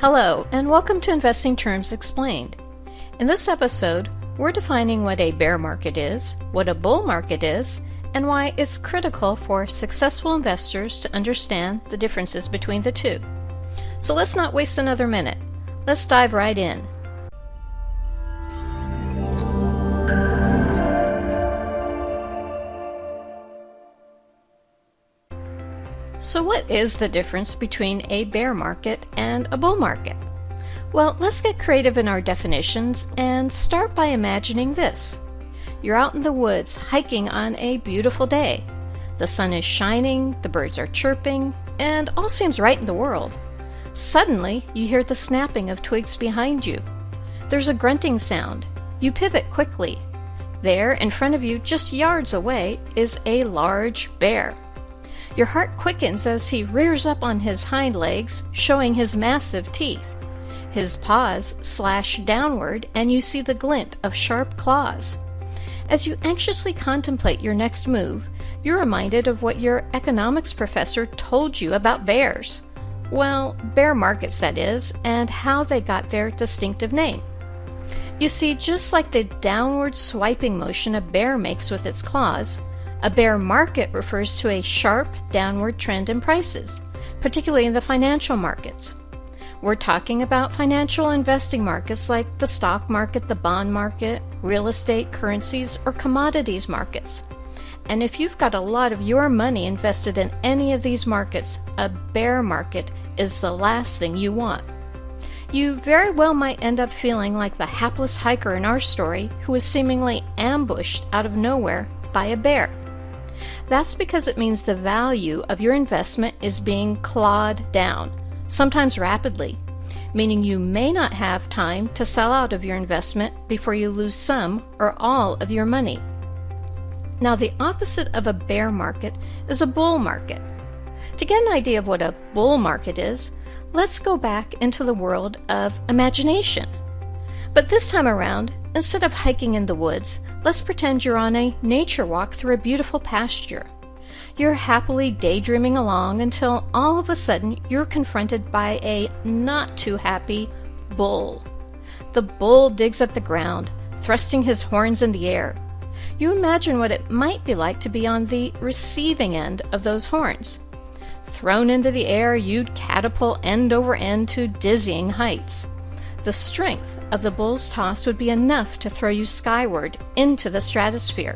Hello, and welcome to Investing Terms Explained. In this episode, we're defining what a bear market is, what a bull market is, and why it's critical for successful investors to understand the differences between the two. So let's not waste another minute. Let's dive right in. So what is the difference between a bear market and a bull market? Well, let's get creative in our definitions and start by imagining this. You're out in the woods hiking on a beautiful day. The sun is shining, the birds are chirping, and all seems right in the world. Suddenly, you hear the snapping of twigs behind you. There's a grunting sound. You pivot quickly. There, in front of you, just yards away, is a large bear. Your heart quickens as he rears up on his hind legs, showing his massive teeth. His paws slash downward, and you see the glint of sharp claws. As you anxiously contemplate your next move, you're reminded of what your economics professor told you about bears. Well, bear markets, that is, and how they got their distinctive name. You see, just like the downward swiping motion a bear makes with its claws, a bear market refers to a sharp downward trend in prices, particularly in the financial markets. We're talking about financial investing markets like the stock market, the bond market, real estate, currencies, or commodities markets. And if you've got a lot of your money invested in any of these markets, a bear market is the last thing you want. You very well might end up feeling like the hapless hiker in our story who was seemingly ambushed out of nowhere by a bear. That's because it means the value of your investment is being clawed down, sometimes rapidly, meaning you may not have time to sell out of your investment before you lose some or all of your money. Now, the opposite of a bear market is a bull market. To get an idea of what a bull market is, let's go back into the world of imagination. But this time around, instead of hiking in the woods, let's pretend you're on a nature walk through a beautiful pasture. You're happily daydreaming along until all of a sudden you're confronted by a not too happy bull. The bull digs at the ground, thrusting his horns in the air. You imagine what it might be like to be on the receiving end of those horns. Thrown into the air, you'd catapult end over end to dizzying heights. The strength of the bull's toss would be enough to throw you skyward into the stratosphere.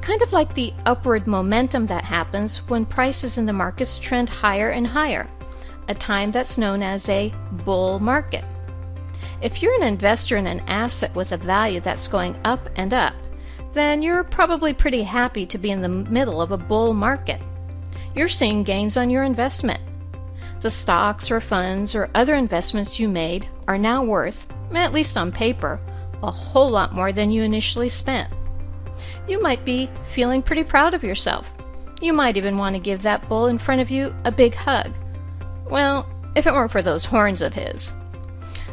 Kind of like the upward momentum that happens when prices in the markets trend higher and higher, a time that's known as a bull market. If you're an investor in an asset with a value that's going up and up, then you're probably pretty happy to be in the middle of a bull market. You're seeing gains on your investment. The stocks or funds or other investments you made are now worth, at least on paper, a whole lot more than you initially spent. You might be feeling pretty proud of yourself. You might even want to give that bull in front of you a big hug. Well, if it weren't for those horns of his.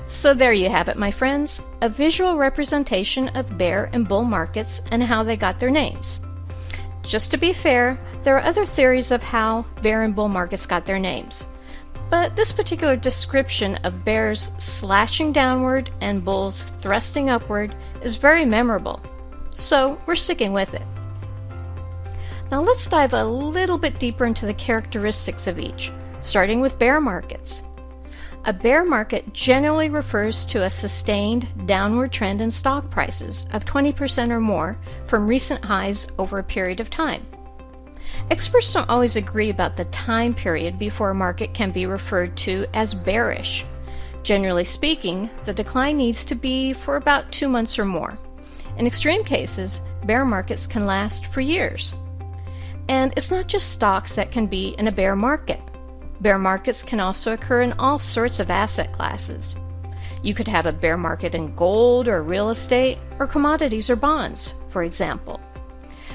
So there you have it, my friends, a visual representation of bear and bull markets and how they got their names. Just to be fair, there are other theories of how bear and bull markets got their names. But this particular description of bears slashing downward and bulls thrusting upward is very memorable, so we're sticking with it. Now let's dive a little bit deeper into the characteristics of each, starting with bear markets. A bear market generally refers to a sustained downward trend in stock prices of 20% or more from recent highs over a period of time. Experts don't always agree about the time period before a market can be referred to as bearish. Generally speaking, the decline needs to be for about 2 months or more. In extreme cases, bear markets can last for years. And it's not just stocks that can be in a bear market. Bear markets can also occur in all sorts of asset classes. You could have a bear market in gold or real estate or commodities or bonds, for example.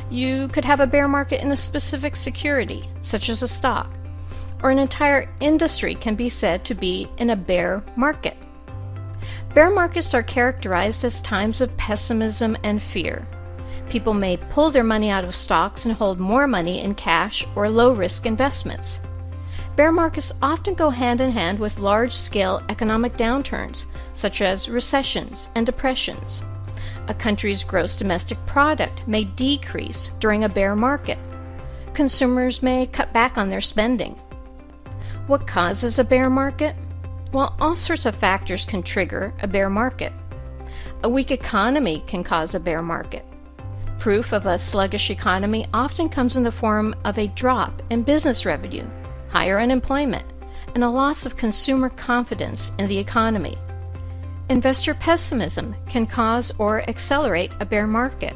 You could have a bear market in a specific security, such as a stock, or an entire industry can be said to be in a bear market. Bear markets are characterized as times of pessimism and fear. People may pull their money out of stocks and hold more money in cash or low-risk investments. bear markets often go hand in hand with large-scale economic downturns, such as recessions and depressions. A country's gross domestic product may decrease during a bear market. Consumers may cut back on their spending. What causes a bear market? Well, all sorts of factors can trigger a bear market. A weak economy can cause a bear market. Proof of a sluggish economy often comes in the form of a drop in business revenue, higher unemployment, and a loss of consumer confidence in the economy. Investor pessimism can cause or accelerate a bear market.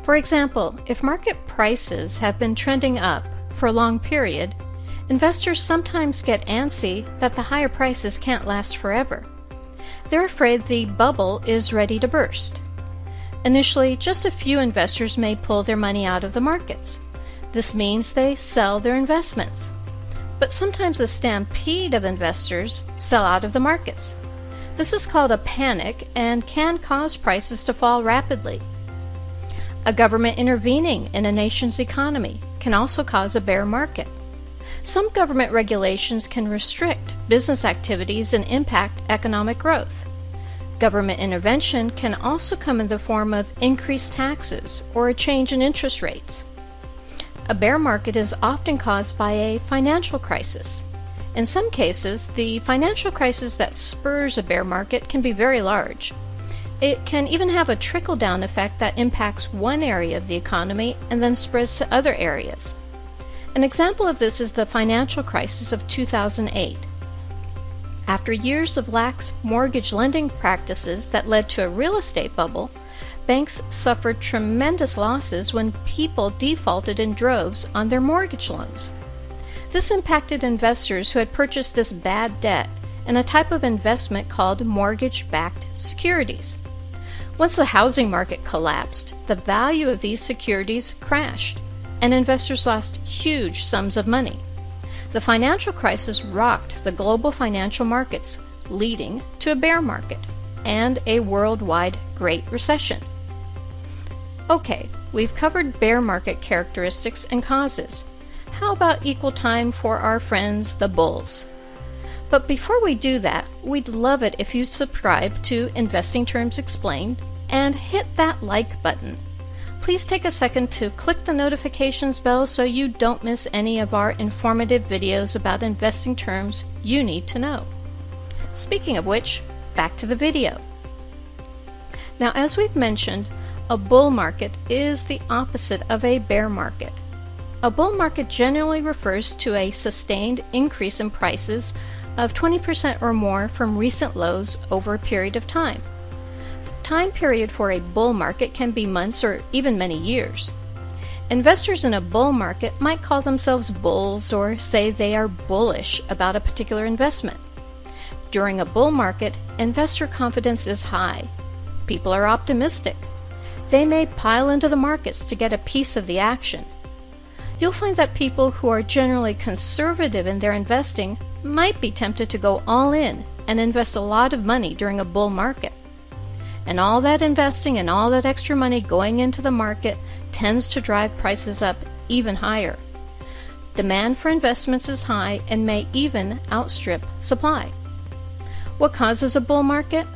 For example, if market prices have been trending up for a long period, investors sometimes get antsy that the higher prices can't last forever. They're afraid the bubble is ready to burst. Initially, just a few investors may pull their money out of the markets. This means they sell their investments. But sometimes a stampede of investors sell out of the markets. This is called a panic and can cause prices to fall rapidly. A government intervening in a nation's economy can also cause a bear market. Some government regulations can restrict business activities and impact economic growth. Government intervention can also come in the form of increased taxes or a change in interest rates. A bear market is often caused by a financial crisis. In some cases, the financial crisis that spurs a bear market can be very large. It can even have a trickle-down effect that impacts one area of the economy and then spreads to other areas. An example of this is the financial crisis of 2008. After years of lax mortgage lending practices that led to a real estate bubble, banks suffered tremendous losses when people defaulted in droves on their mortgage loans. This impacted investors who had purchased this bad debt in a type of investment called mortgage-backed securities. Once the housing market collapsed, the value of these securities crashed, and investors lost huge sums of money. The financial crisis rocked the global financial markets, leading to a bear market and a worldwide Great Recession. Okay, we've covered bear market characteristics and causes. How about equal time for our friends, the bulls? But before we do that, we'd love it if you subscribe to Investing Terms Explained and hit that like button. Please take a second to click the notifications bell so you don't miss any of our informative videos about investing terms you need to know. Speaking of which, back to the video. Now, as we've mentioned, a bull market is the opposite of a bear market. A bull market generally refers to a sustained increase in prices of 20% or more from recent lows over a period of time. The time period for a bull market can be months or even many years. Investors in a bull market might call themselves bulls or say they are bullish about a particular investment. During a bull market, investor confidence is high. People are optimistic. They may pile into the markets to get a piece of the action. You'll find that people who are generally conservative in their investing might be tempted to go all in and invest a lot of money during a bull market. And all that investing and all that extra money going into the market tends to drive prices up even higher. Demand for investments is high and may even outstrip supply. What causes a bull market?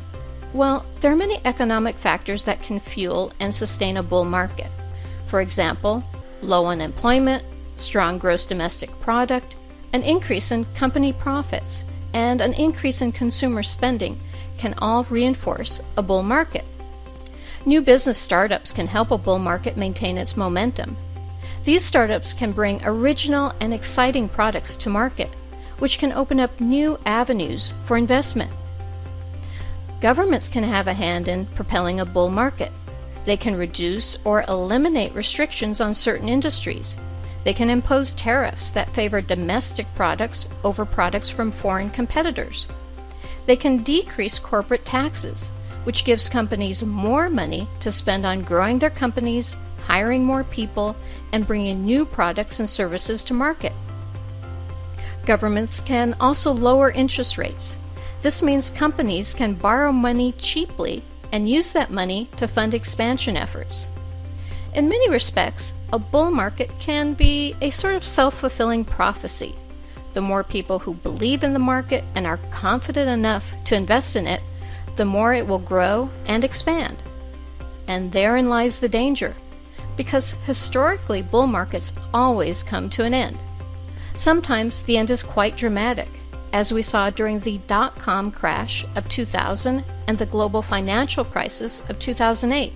Well, there are many economic factors that can fuel and sustain a bull market. For example, low unemployment, strong gross domestic product, an increase in company profits, and an increase in consumer spending can all reinforce a bull market. New business startups can help a bull market maintain its momentum. These startups can bring original and exciting products to market, which can open up new avenues for investment. Governments can have a hand in propelling a bull market. They can reduce or eliminate restrictions on certain industries. They can impose tariffs that favor domestic products over products from foreign competitors. They can decrease corporate taxes, which gives companies more money to spend on growing their companies, hiring more people, and bringing new products and services to market. Governments can also lower interest rates. This means companies can borrow money cheaply and use that money to fund expansion efforts. In many respects, a bull market can be a sort of self-fulfilling prophecy. The more people who believe in the market and are confident enough to invest in it, the more it will grow and expand. And therein lies the danger, because historically bull markets always come to an end. Sometimes the end is quite dramatic, as we saw during the dot-com crash of 2000 and the global financial crisis of 2008.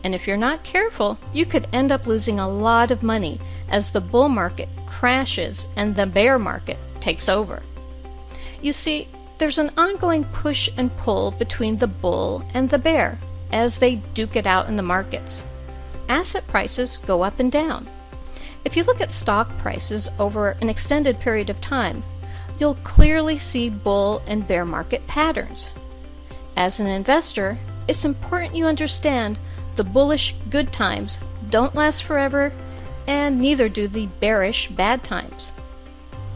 And if you're not careful, you could end up losing a lot of money as the bull market crashes and the bear market takes over. You see, there's an ongoing push and pull between the bull and the bear as they duke it out in the markets. Asset prices go up and down. If you look at stock prices over an extended period of time, you'll clearly see bull and bear market patterns. As an investor, it's important you understand the bullish good times don't last forever, and neither do the bearish bad times.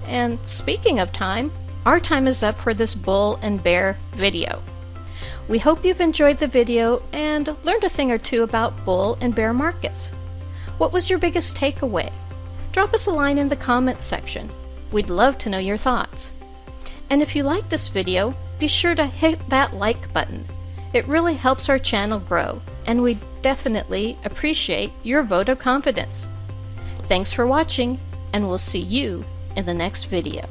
And speaking of time, our time is up for this bull and bear video. We hope you've enjoyed the video and learned a thing or two about bull and bear markets. What was your biggest takeaway? Drop us a line in the comments section. We'd love to know your thoughts. And if you like this video, be sure to hit that like button. It really helps our channel grow, and we definitely appreciate your vote of confidence. Thanks for watching, and we'll see you in the next video.